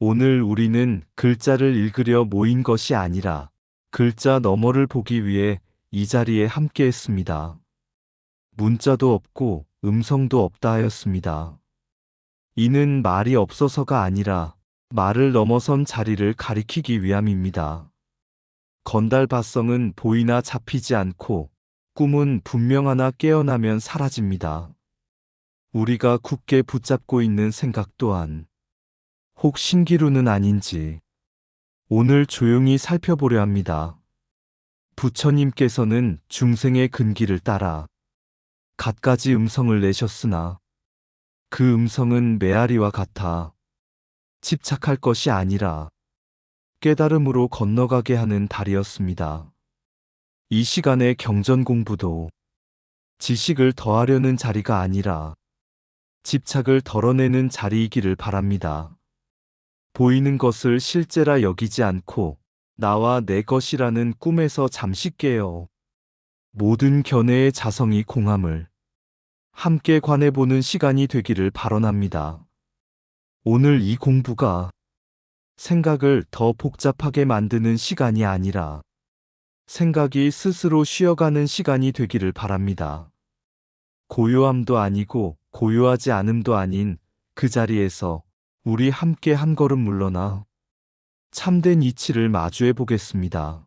오늘 우리는 글자를 읽으려 모인 것이 아니라 글자 너머를 보기 위해 이 자리에 함께 했습니다. 문자도 없고 음성도 없다 하였습니다. 이는 말이 없어서가 아니라 말을 넘어선 자리를 가리키기 위함입니다. 건달밭성은 보이나 잡히지 않고 꿈은 분명 하나 깨어나면 사라집니다. 우리가 굳게 붙잡고 있는 생각 또한 혹 신기루는 아닌지 오늘 조용히 살펴보려 합니다. 부처님께서는 중생의 근기를 따라 갖가지 음성을 내셨으나 그 음성은 메아리와 같아 집착할 것이 아니라 깨달음으로 건너가게 하는 달이었습니다. 이 시간의 경전 공부도 지식을 더하려는 자리가 아니라 집착을 덜어내는 자리이기를 바랍니다. 보이는 것을 실제라 여기지 않고 나와 내 것이라는 꿈에서 잠시 깨어 모든 견해의 자성이 공함을 함께 관해보는 시간이 되기를 발언합니다. 오늘 이 공부가 생각을 더 복잡하게 만드는 시간이 아니라 생각이 스스로 쉬어가는 시간이 되기를 바랍니다. 고요함도 아니고 고요하지 않음도 아닌 그 자리에서 우리 함께 한 걸음 물러나 참된 이치를 마주해 보겠습니다.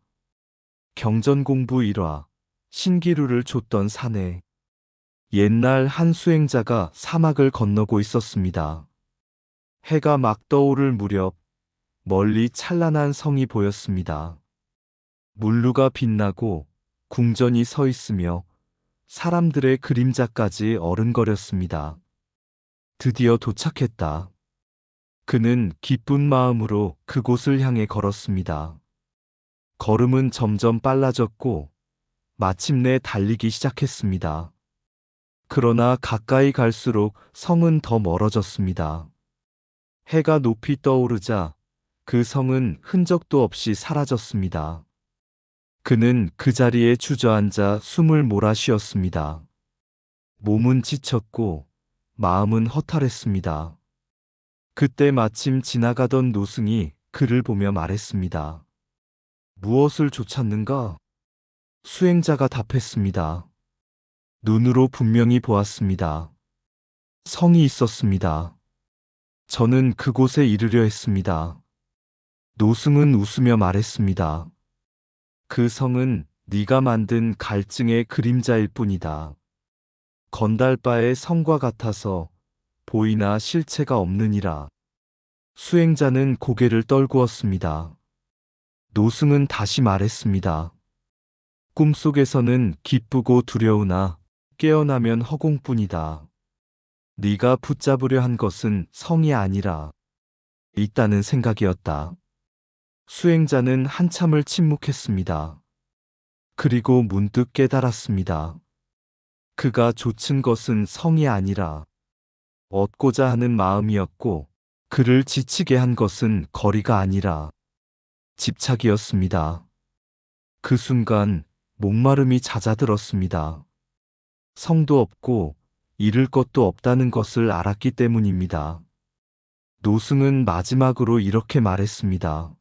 경전 공부 1화 신기루를 좇던 산에 옛날 한 수행자가 사막을 건너고 있었습니다. 해가 막 떠오를 무렵 멀리 찬란한 성이 보였습니다. 물루가 빛나고 궁전이 서 있으며 사람들의 그림자까지 어른거렸습니다. 드디어 도착했다. 그는 기쁜 마음으로 그곳을 향해 걸었습니다. 걸음은 점점 빨라졌고 마침내 달리기 시작했습니다. 그러나 가까이 갈수록 성은 더 멀어졌습니다. 해가 높이 떠오르자 그 성은 흔적도 없이 사라졌습니다. 그는 그 자리에 주저앉아 숨을 몰아 쉬었습니다. 몸은 지쳤고 마음은 허탈했습니다. 그때 마침 지나가던 노승이 그를 보며 말했습니다. 무엇을 좇았는가? 수행자가 답했습니다. 눈으로 분명히 보았습니다. 성이 있었습니다. 저는 그곳에 이르려 했습니다. 노승은 웃으며 말했습니다. 그 성은 네가 만든 갈증의 그림자일 뿐이다. 건달바의 성과 같아서 보이나 실체가 없느니라. 수행자는 고개를 떨구었습니다. 노승은 다시 말했습니다. 꿈속에서는 기쁘고 두려우나 깨어나면 허공뿐이다. 네가 붙잡으려 한 것은 성이 아니라 있다는 생각이었다. 수행자는 한참을 침묵했습니다. 그리고 문득 깨달았습니다. 그가 좇은 것은 성이 아니라 얻고자 하는 마음이었고 그를 지치게 한 것은 거리가 아니라 집착이었습니다. 그 순간 목마름이 잦아들었습니다. 성도 없고 잃을 것도 없다는 것을 알았기 때문입니다. 노승은 마지막으로 이렇게 말했습니다.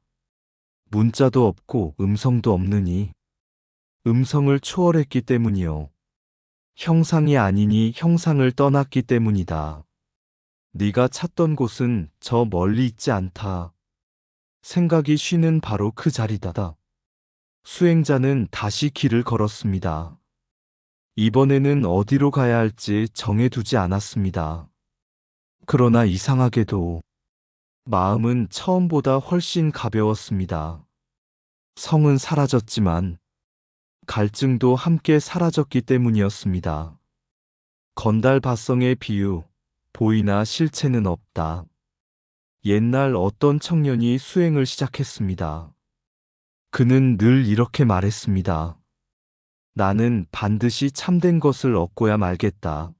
문자도 없고 음성도 없느니 음성을 초월했기 때문이요. 형상이 아니니 형상을 떠났기 때문이다. 네가 찾던 곳은 저 멀리 있지 않다. 생각이 쉬는 바로 그 자리다. 수행자는 다시 길을 걸었습니다. 이번에는 어디로 가야 할지 정해두지 않았습니다. 그러나 이상하게도 마음은 처음보다 훨씬 가벼웠습니다. 성은 사라졌지만 갈증도 함께 사라졌기 때문이었습니다. 건달밭성의 비유, 보이나 실체는 없다. 옛날 어떤 청년이 수행을 시작했습니다. 그는 늘 이렇게 말했습니다. 나는 반드시 참된 것을 얻고야 말겠다.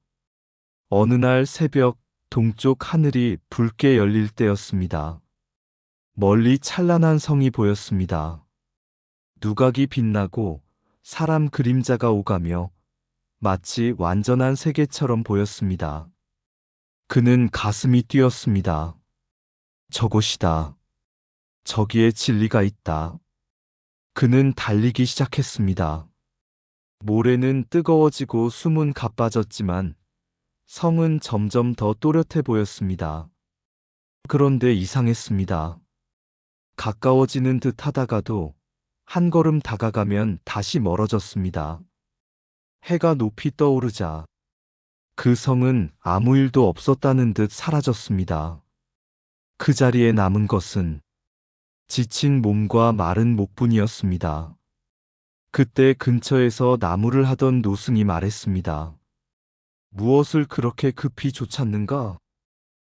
어느 날 새벽 동쪽 하늘이 붉게 열릴 때였습니다. 멀리 찬란한 성이 보였습니다. 누각이 빛나고 사람 그림자가 오가며 마치 완전한 세계처럼 보였습니다. 그는 가슴이 뛰었습니다. 저곳이다. 저기에 진리가 있다. 그는 달리기 시작했습니다. 모래는 뜨거워지고 숨은 가빠졌지만 성은 점점 더 또렷해 보였습니다. 그런데 이상했습니다. 가까워지는 듯 하다가도 한 걸음 다가가면 다시 멀어졌습니다. 해가 높이 떠오르자 그 성은 아무 일도 없었다는 듯 사라졌습니다. 그 자리에 남은 것은 지친 몸과 마른 목뿐이었습니다. 그때 근처에서 나무를 하던 노승이 말했습니다. 무엇을 그렇게 급히 쫓았는가?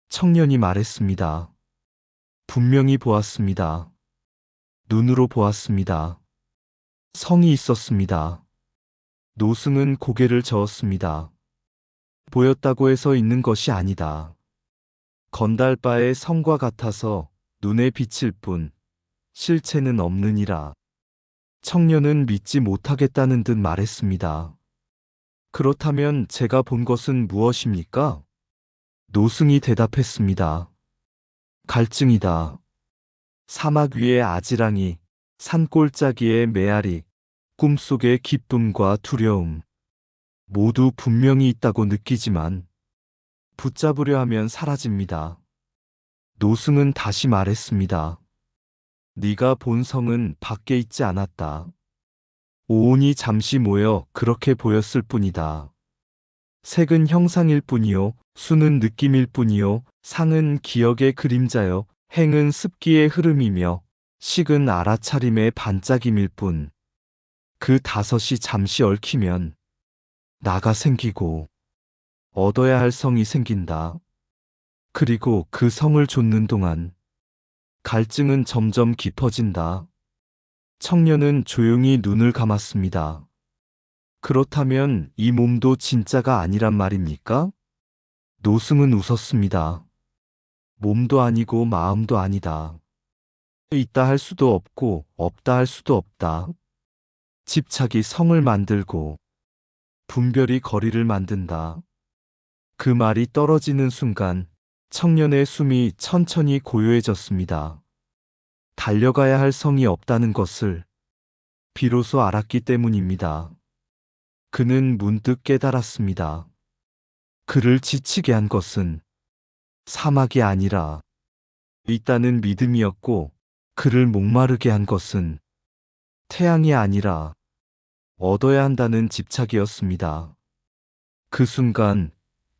청년이 말했습니다. 분명히 보았습니다. 눈으로 보았습니다. 성이 있었습니다. 노승은 고개를 저었습니다. 보였다고 해서 있는 것이 아니다. 건달바의 성과 같아서 눈에 비칠 뿐 실체는 없느니라. 청년은 믿지 못하겠다는 듯 말했습니다. 그렇다면 제가 본 것은 무엇입니까? 노승이 대답했습니다. 갈증이다. 사막 위의 아지랑이, 산골짜기의 메아리, 꿈속의 기쁨과 두려움. 모두 분명히 있다고 느끼지만 붙잡으려 하면 사라집니다. 노승은 다시 말했습니다. 네가 본 성은 밖에 있지 않았다. 오온이 잠시 모여 그렇게 보였을 뿐이다. 색은 형상일 뿐이요, 수는 느낌일 뿐이요, 상은 기억의 그림자요, 행은 습기의 흐름이며 식은 알아차림의 반짝임일 뿐. 그 다섯이 잠시 얽히면 나가 생기고 얻어야 할 성이 생긴다. 그리고 그 성을 좇는 동안 갈증은 점점 깊어진다. 청년은 조용히 눈을 감았습니다. 그렇다면 이 몸도 진짜가 아니란 말입니까? 노승은 웃었습니다. 몸도 아니고 마음도 아니다. 있다 할 수도 없고 없다 할 수도 없다. 집착이 성을 만들고 분별이 거리를 만든다. 그 말이 떨어지는 순간 청년의 숨이 천천히 고요해졌습니다. 달려가야 할 성이 없다는 것을 비로소 알았기 때문입니다. 그는 문득 깨달았습니다. 그를 지치게 한 것은 사막이 아니라 있다는 믿음이었고, 그를 목마르게 한 것은 태양이 아니라 얻어야 한다는 집착이었습니다. 그 순간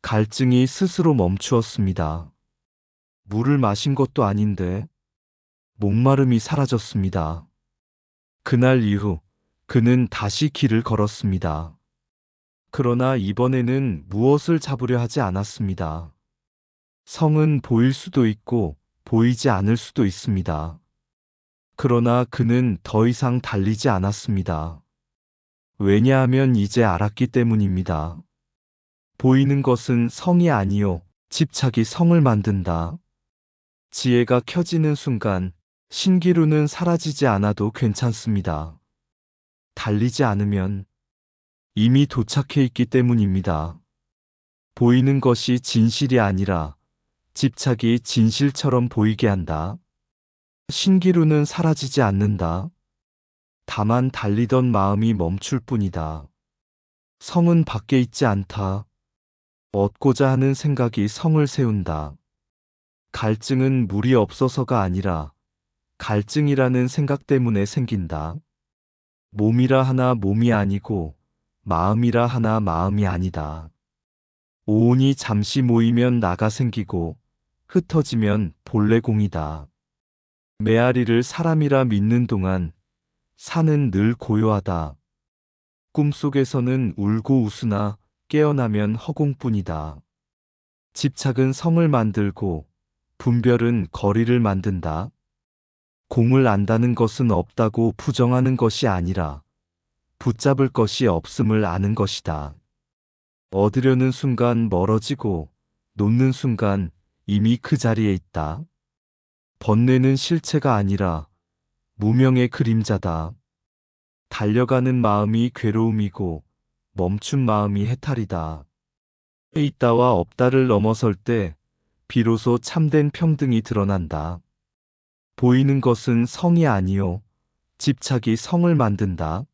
갈증이 스스로 멈추었습니다. 물을 마신 것도 아닌데 목마름이 사라졌습니다. 그날 이후 그는 다시 길을 걸었습니다. 그러나 이번에는 무엇을 잡으려 하지 않았습니다. 성은 보일 수도 있고 보이지 않을 수도 있습니다. 그러나 그는 더 이상 달리지 않았습니다. 왜냐하면 이제 알았기 때문입니다. 보이는 것은 성이 아니요, 집착이 성을 만든다. 지혜가 켜지는 순간 신기루는 사라지지 않아도 괜찮습니다. 달리지 않으면 이미 도착해 있기 때문입니다. 보이는 것이 진실이 아니라 집착이 진실처럼 보이게 한다. 신기루는 사라지지 않는다. 다만 달리던 마음이 멈출 뿐이다. 성은 밖에 있지 않다. 얻고자 하는 생각이 성을 세운다. 갈증은 물이 없어서가 아니라 갈증이라는 생각 때문에 생긴다. 몸이라 하나 몸이 아니고 마음이라 하나 마음이 아니다. 오온이 잠시 모이면 나가 생기고 흩어지면 본래공이다. 메아리를 사람이라 믿는 동안 산은 늘 고요하다. 꿈속에서는 울고 웃으나 깨어나면 허공뿐이다. 집착은 성을 만들고 분별은 거리를 만든다. 공을 안다는 것은 없다고 부정하는 것이 아니라 붙잡을 것이 없음을 아는 것이다. 얻으려는 순간 멀어지고 놓는 순간 이미 그 자리에 있다. 번뇌는 실체가 아니라 무명의 그림자다. 달려가는 마음이 괴로움이고 멈춘 마음이 해탈이다. 있다와 없다를 넘어설 때 비로소 참된 평등이 드러난다. 보이는 것은 성이 아니요 집착이 성을 만든다.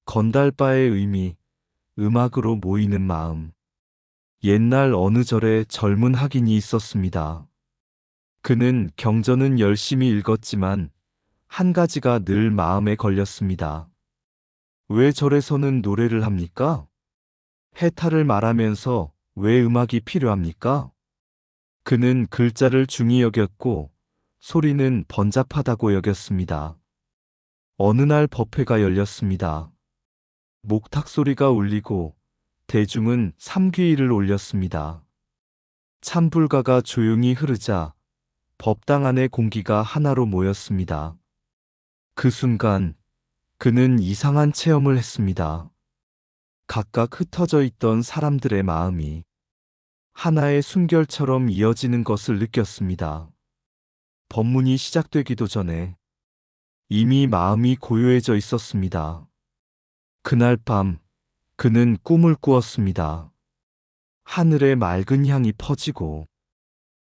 건달바의 의미, 음악으로 모이는 마음. 옛날 어느 절에 젊은 학인이 있었습니다. 그는 경전은 열심히 읽었지만 한 가지가 늘 마음에 걸렸습니다. 왜 절에서는 노래를 합니까? 해탈을 말하면서 왜 음악이 필요합니까? 그는 글자를 중히 여겼고 소리는 번잡하다고 여겼습니다. 어느 날 법회가 열렸습니다. 목탁 소리가 울리고 대중은 삼귀일을 올렸습니다. 찬불가가 조용히 흐르자 법당 안의 공기가 하나로 모였습니다. 그 순간 그는 이상한 체험을 했습니다. 각각 흩어져 있던 사람들의 마음이 하나의 순결처럼 이어지는 것을 느꼈습니다. 법문이 시작되기도 전에 이미 마음이 고요해져 있었습니다. 그날 밤 그는 꿈을 꾸었습니다. 하늘에 맑은 향이 퍼지고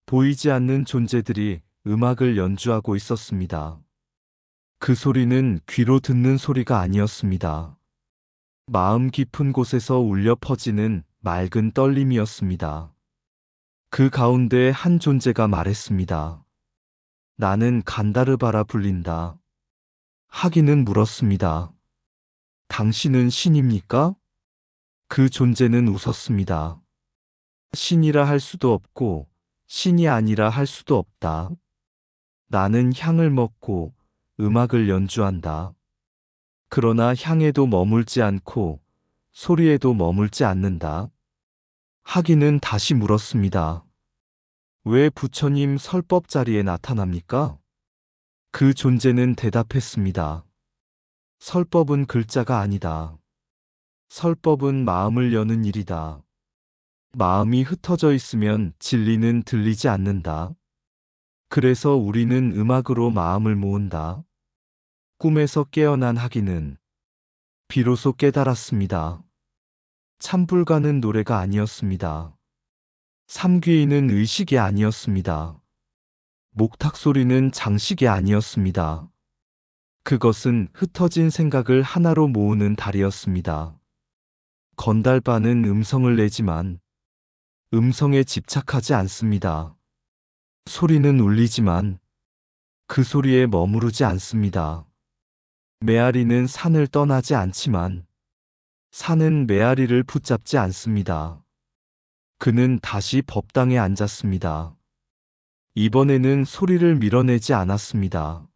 보이지 않는 존재들이 음악을 연주하고 있었습니다. 그 소리는 귀로 듣는 소리가 아니었습니다. 마음 깊은 곳에서 울려 퍼지는 맑은 떨림이었습니다. 그 가운데 한 존재가 말했습니다. 나는 간다르바라 불린다. 하기는 물었습니다. 당신은 신입니까? 그 존재는 웃었습니다. 신이라 할 수도 없고 신이 아니라 할 수도 없다. 나는 향을 먹고 음악을 연주한다. 그러나 향에도 머물지 않고 소리에도 머물지 않는다. 하기는 다시 물었습니다. 왜 부처님 설법 자리에 나타납니까? 그 존재는 대답했습니다. 설법은 글자가 아니다. 설법은 마음을 여는 일이다. 마음이 흩어져 있으면 진리는 들리지 않는다. 그래서 우리는 음악으로 마음을 모은다. 꿈에서 깨어난 하기는 비로소 깨달았습니다. 찬불가는 노래가 아니었습니다. 삼귀인은 의식이 아니었습니다. 목탁 소리는 장식이 아니었습니다. 그것은 흩어진 생각을 하나로 모으는 달이었습니다. 건달바는 음성을 내지만 음성에 집착하지 않습니다. 소리는 울리지만 그 소리에 머무르지 않습니다. 메아리는 산을 떠나지 않지만 산은 메아리를 붙잡지 않습니다. 그는 다시 법당에 앉았습니다. 이번에는 소리를 밀어내지 않았습니다.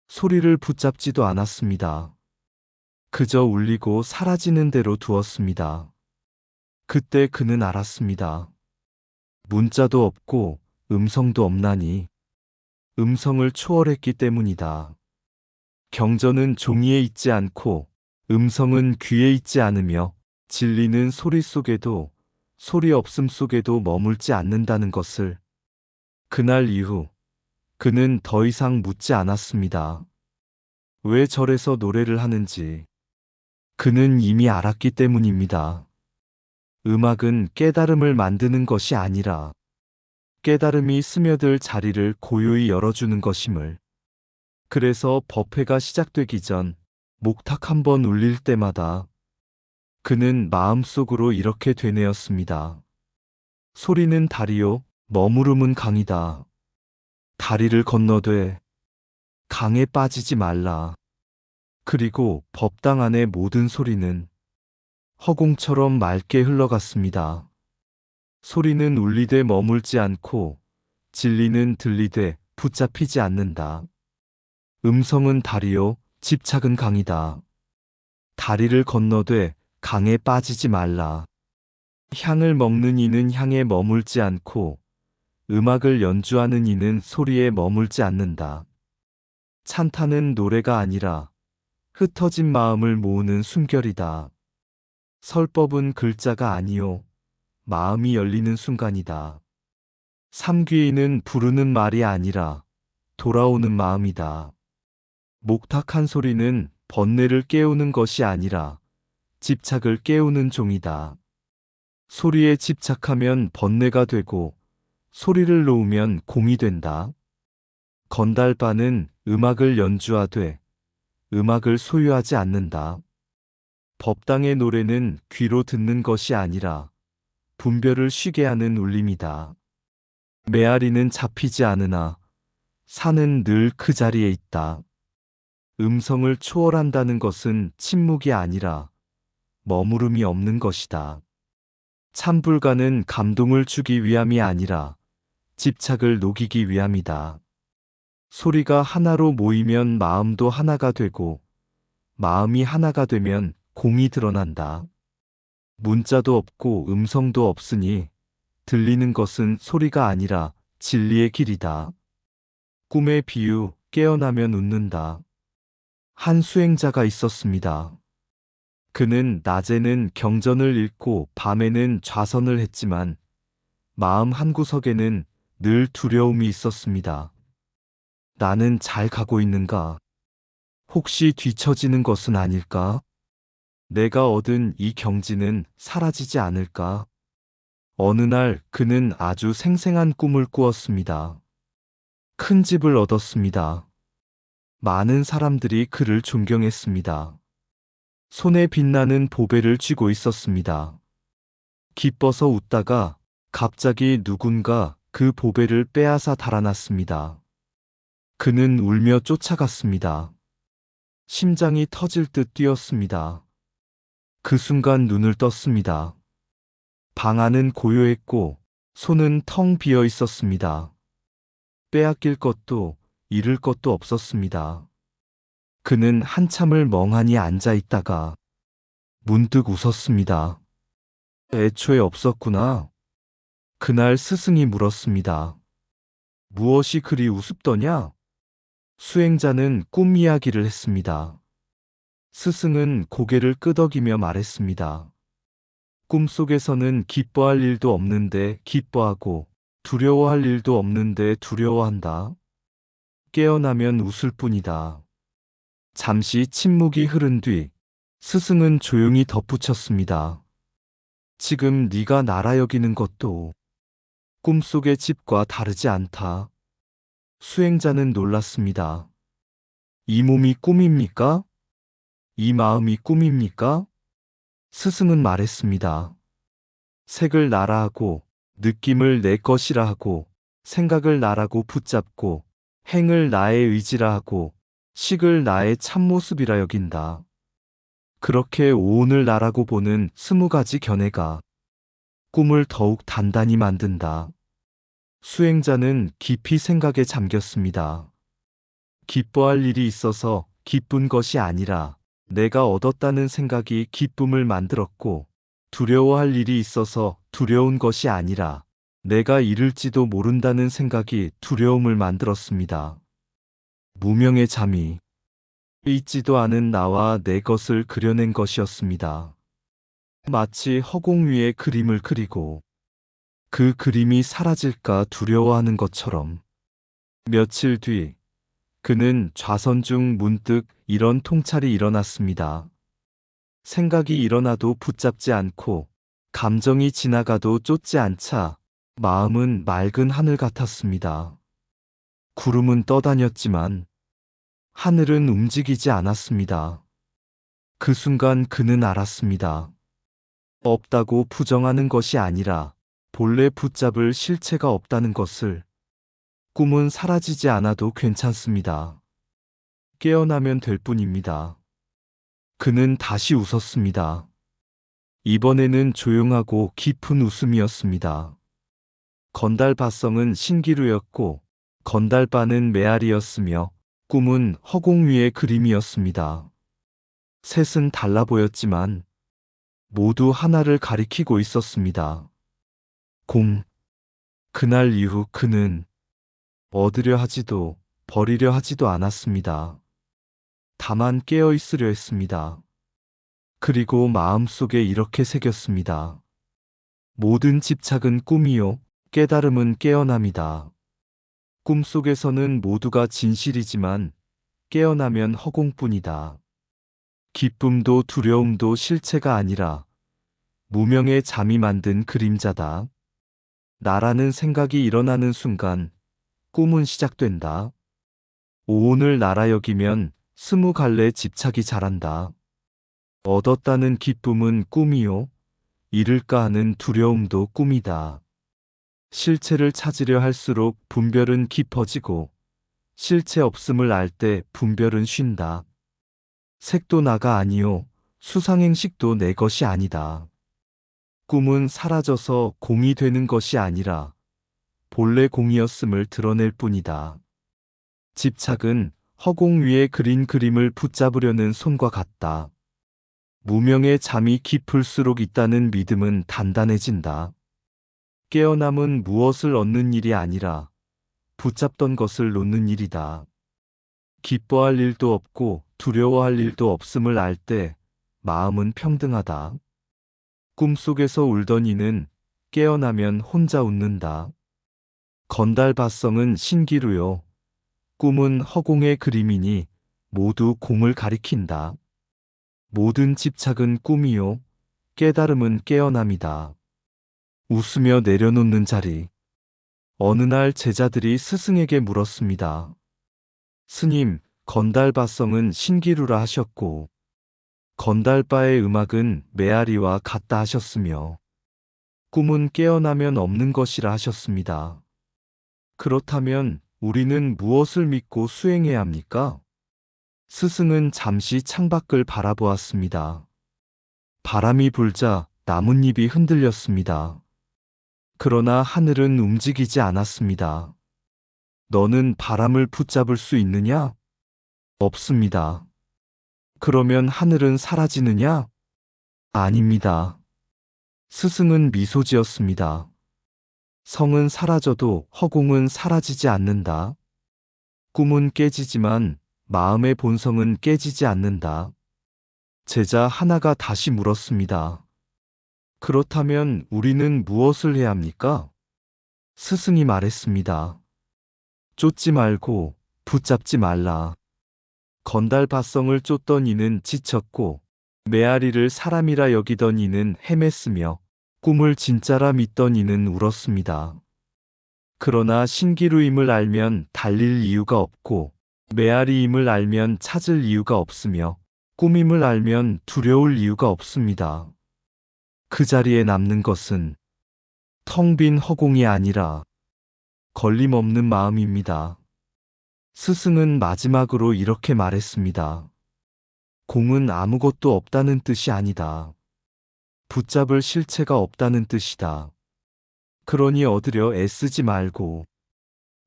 소리를 붙잡지도 않았습니다. 그저 울리고 사라지는 대로 두었습니다. 그때 그는 알았습니다. 문자도 없고 음성도 없나니 음성을 초월했기 때문이다. 경전은 종이에 있지 않고 음성은 귀에 있지 않으며 진리는 소리 속에도 소리 없음 속에도 머물지 않는다는 것을 그날 이후 그는 더 이상 묻지 않았습니다. 왜 절에서 노래를 하는지 그는 이미 알았기 때문입니다. 음악은 깨달음을 만드는 것이 아니라 깨달음이 스며들 자리를 고요히 열어주는 것임을. 그래서 법회가 시작되기 전 목탁 한 번 울릴 때마다 그는 마음속으로 이렇게 되뇌었습니다. 소리는 다리요, 머무름은 강이다. 다리를 건너되 강에 빠지지 말라. 그리고 법당 안의 모든 소리는 허공처럼 맑게 흘러갔습니다. 소리는 울리되 머물지 않고 진리는 들리되 붙잡히지 않는다. 음성은 다리요, 집착은 강이다. 다리를 건너되 강에 빠지지 말라. 향을 먹는 이는 향에 머물지 않고 음악을 연주하는 이는 소리에 머물지 않는다. 찬타는 노래가 아니라 흩어진 마음을 모으는 숨결이다. 설법은 글자가 아니요 마음이 열리는 순간이다. 삼귀인은 부르는 말이 아니라 돌아오는 마음이다. 목탁한 소리는 번뇌를 깨우는 것이 아니라 집착을 깨우는 종이다. 소리에 집착하면 번뇌가 되고 소리를 놓으면 공이 된다. 건달바는 음악을 연주하되 음악을 소유하지 않는다. 법당의 노래는 귀로 듣는 것이 아니라 분별을 쉬게 하는 울림이다. 메아리는 잡히지 않으나 산은 늘 그 자리에 있다. 음성을 초월한다는 것은 침묵이 아니라 머무름이 없는 것이다. 참불가는 감동을 주기 위함이 아니라 집착을 녹이기 위함이다. 소리가 하나로 모이면 마음도 하나가 되고 마음이 하나가 되면 공이 드러난다. 문자도 없고 음성도 없으니 들리는 것은 소리가 아니라 진리의 길이다. 꿈의 비유, 깨어나면 웃는다. 한 수행자가 있었습니다. 그는 낮에는 경전을 읽고 밤에는 좌선을 했지만 마음 한구석에는 늘 두려움이 있었습니다. 나는 잘 가고 있는가? 혹시 뒤처지는 것은 아닐까? 내가 얻은 이 경지는 사라지지 않을까? 어느 날 그는 아주 생생한 꿈을 꾸었습니다. 큰 집을 얻었습니다. 많은 사람들이 그를 존경했습니다. 손에 빛나는 보배를 쥐고 있었습니다. 기뻐서 웃다가 갑자기 누군가 그 보배를 빼앗아 달아났습니다. 그는 울며 쫓아갔습니다. 심장이 터질 듯 뛰었습니다. 그 순간 눈을 떴습니다. 방 안은 고요했고 손은 텅 비어 있었습니다. 빼앗길 것도 잃을 것도 없었습니다. 그는 한참을 멍하니 앉아 있다가 문득 웃었습니다. 애초에 없었구나. 그날 스승이 물었습니다. 무엇이 그리 우습더냐? 수행자는 꿈 이야기를 했습니다. 스승은 고개를 끄덕이며 말했습니다. 꿈속에서는 기뻐할 일도 없는데 기뻐하고 두려워할 일도 없는데 두려워한다. 깨어나면 웃을 뿐이다. 잠시 침묵이 흐른 뒤 스승은 조용히 덧붙였습니다. 지금 네가 나라 여기는 것도 꿈속의 집과 다르지 않다. 수행자는 놀랐습니다. 이 몸이 꿈입니까? 이 마음이 꿈입니까? 스승은 말했습니다. 색을 나라 하고 느낌을 내 것이라 하고 생각을 나라고 붙잡고 행을 나의 의지라 하고 식을 나의 참모습이라 여긴다. 그렇게 오온을 나라고 보는 20가지 견해가 꿈을 더욱 단단히 만든다. 수행자는 깊이 생각에 잠겼습니다. 기뻐할 일이 있어서 기쁜 것이 아니라 내가 얻었다는 생각이 기쁨을 만들었고, 두려워할 일이 있어서 두려운 것이 아니라 내가 잃을지도 모른다는 생각이 두려움을 만들었습니다. 무명의 잠이 있지도 않은 나와 내 것을 그려낸 것이었습니다. 마치 허공 위에 그림을 그리고 그 그림이 사라질까 두려워하는 것처럼. 며칠 뒤 그는 좌선 중 문득 이런 통찰이 일어났습니다. 생각이 일어나도 붙잡지 않고 감정이 지나가도 쫓지 않자 마음은 맑은 하늘 같았습니다. 구름은 떠다녔지만 하늘은 움직이지 않았습니다. 그 순간 그는 알았습니다. 없다고 부정하는 것이 아니라 본래 붙잡을 실체가 없다는 것을. 꿈은 사라지지 않아도 괜찮습니다. 깨어나면 될 뿐입니다. 그는 다시 웃었습니다. 이번에는 조용하고 깊은 웃음이었습니다. 건달바성은 신기루였고 건달바는 메아리였으며 꿈은 허공 위의 그림이었습니다. 셋은 달라 보였지만 모두 하나를 가리키고 있었습니다. 공. 그날 이후 그는 얻으려 하지도 버리려 하지도 않았습니다. 다만 깨어 있으려 했습니다. 그리고 마음속에 이렇게 새겼습니다. 모든 집착은 꿈이요, 깨달음은 깨어남이다. 꿈속에서는 모두가 진실이지만 깨어나면 허공뿐이다. 기쁨도 두려움도 실체가 아니라 무명의 잠이 만든 그림자다. 나라는 생각이 일어나는 순간 꿈은 시작된다. 오온을 나라 여기면 20갈래 집착이 자란다. 얻었다는 기쁨은 꿈이요. 잃을까 하는 두려움도 꿈이다. 실체를 찾으려 할수록 분별은 깊어지고 실체 없음을 알 때 분별은 쉰다. 색도 나가 아니요. 수상행식도 내 것이 아니다. 꿈은 사라져서 공이 되는 것이 아니라 본래 공이었음을 드러낼 뿐이다. 집착은 허공 위에 그린 그림을 붙잡으려는 손과 같다. 무명의 잠이 깊을수록 있다는 믿음은 단단해진다. 깨어남은 무엇을 얻는 일이 아니라 붙잡던 것을 놓는 일이다. 기뻐할 일도 없고 두려워할 일도 없음을 알 때 마음은 평등하다. 꿈속에서 울던 이는 깨어나면 혼자 웃는다. 건달밭성은 신기루요. 꿈은 허공의 그림이니 모두 공을 가리킨다. 모든 집착은 꿈이요. 깨달음은 깨어남이다. 웃으며 내려놓는 자리. 어느 날 제자들이 스승에게 물었습니다. 스님, 건달밭성은 신기루라 하셨고 건달바의 음악은 메아리와 같다 하셨으며 꿈은 깨어나면 없는 것이라 하셨습니다. 그렇다면 우리는 무엇을 믿고 수행해야 합니까? 스승은 잠시 창밖을 바라보았습니다. 바람이 불자 나뭇잎이 흔들렸습니다. 그러나 하늘은 움직이지 않았습니다. 너는 바람을 붙잡을 수 있느냐? 없습니다. 그러면 하늘은 사라지느냐? 아닙니다. 스승은 미소 지었습니다. 성은 사라져도 허공은 사라지지 않는다. 꿈은 깨지지만 마음의 본성은 깨지지 않는다. 제자 하나가 다시 물었습니다. 그렇다면 우리는 무엇을 해야 합니까? 스승이 말했습니다. 쫓지 말고 붙잡지 말라. 건달밭성을 쫓던 이는 지쳤고 메아리를 사람이라 여기던 이는 헤맸으며 꿈을 진짜라 믿던 이는 울었습니다. 그러나 신기루임을 알면 달릴 이유가 없고 메아리임을 알면 찾을 이유가 없으며 꿈임을 알면 두려울 이유가 없습니다. 그 자리에 남는 것은 텅 빈 허공이 아니라 걸림없는 마음입니다. 스승은 마지막으로 이렇게 말했습니다. 공은 아무것도 없다는 뜻이 아니다. 붙잡을 실체가 없다는 뜻이다. 그러니 얻으려 애쓰지 말고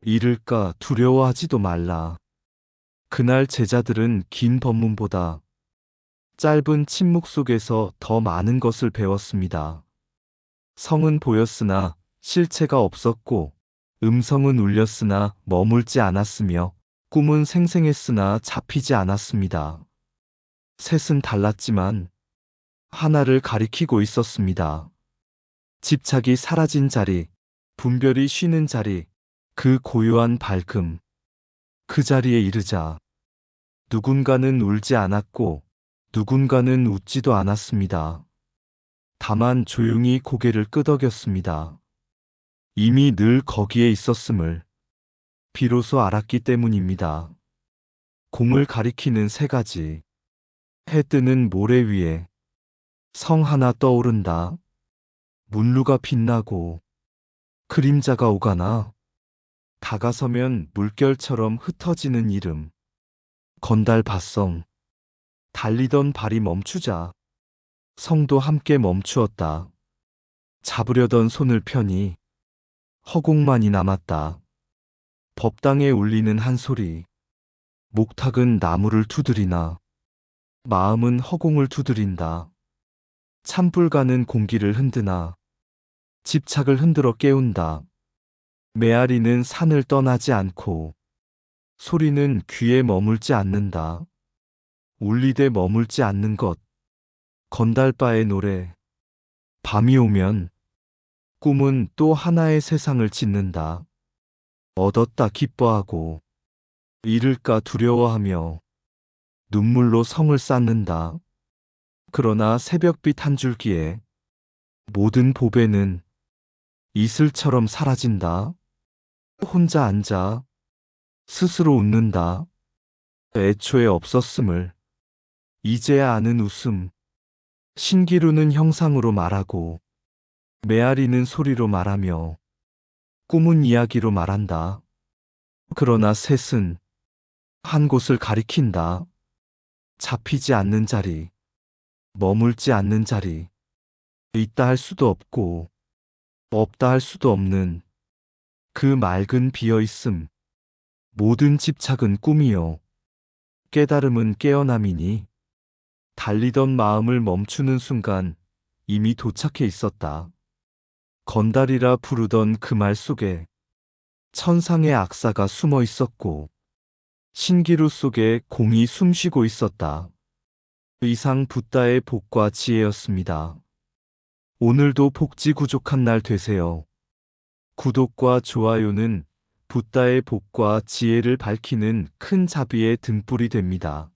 잃을까 두려워하지도 말라. 그날 제자들은 긴 법문보다 짧은 침묵 속에서 더 많은 것을 배웠습니다. 성은 보였으나 실체가 없었고 음성은 울렸으나 머물지 않았으며 꿈은 생생했으나 잡히지 않았습니다. 셋은 달랐지만 하나를 가리키고 있었습니다. 집착이 사라진 자리, 분별이 쉬는 자리, 그 고요한 밝음. 그 자리에 이르자 누군가는 울지 않았고 누군가는 웃지도 않았습니다. 다만 조용히 고개를 끄덕였습니다. 이미 늘 거기에 있었음을 비로소 알았기 때문입니다. 공을 가리키는 세 가지. 해 뜨는 모래 위에 성 하나 떠오른다. 문루가 빛나고 그림자가 오가나 다가서면 물결처럼 흩어지는 이름. 건달밭성. 달리던 발이 멈추자 성도 함께 멈추었다. 잡으려던 손을 펴니 허공만이 남았다. 법당에 울리는 한 소리. 목탁은 나무를 두드리나 마음은 허공을 두드린다. 찬불 가는 공기를 흔드나 집착을 흔들어 깨운다. 메아리는 산을 떠나지 않고 소리는 귀에 머물지 않는다. 울리되 머물지 않는 것. 건달바의 노래. 밤이 오면 꿈은 또 하나의 세상을 짓는다. 얻었다 기뻐하고 잃을까 두려워하며 눈물로 성을 쌓는다. 그러나 새벽빛 한 줄기에 모든 보배는 이슬처럼 사라진다. 혼자 앉아 스스로 웃는다. 애초에 없었음을 이제야 아는 웃음. 신기루는 형상으로 말하고 메아리는 소리로 말하며 꿈은 이야기로 말한다. 그러나 셋은 한 곳을 가리킨다. 잡히지 않는 자리, 머물지 않는 자리, 있다 할 수도 없고 없다 할 수도 없는 그 맑은 비어있음. 모든 집착은 꿈이요. 깨달음은 깨어남이니 달리던 마음을 멈추는 순간 이미 도착해 있었다. 건달이라 부르던 그 말 속에 천상의 악사가 숨어 있었고 신기루 속에 공이 숨쉬고 있었다. 이상 붓다의 복과 지혜였습니다. 오늘도 복지구족한 날 되세요. 구독과 좋아요는 붓다의 복과 지혜를 밝히는 큰 자비의 등불이 됩니다.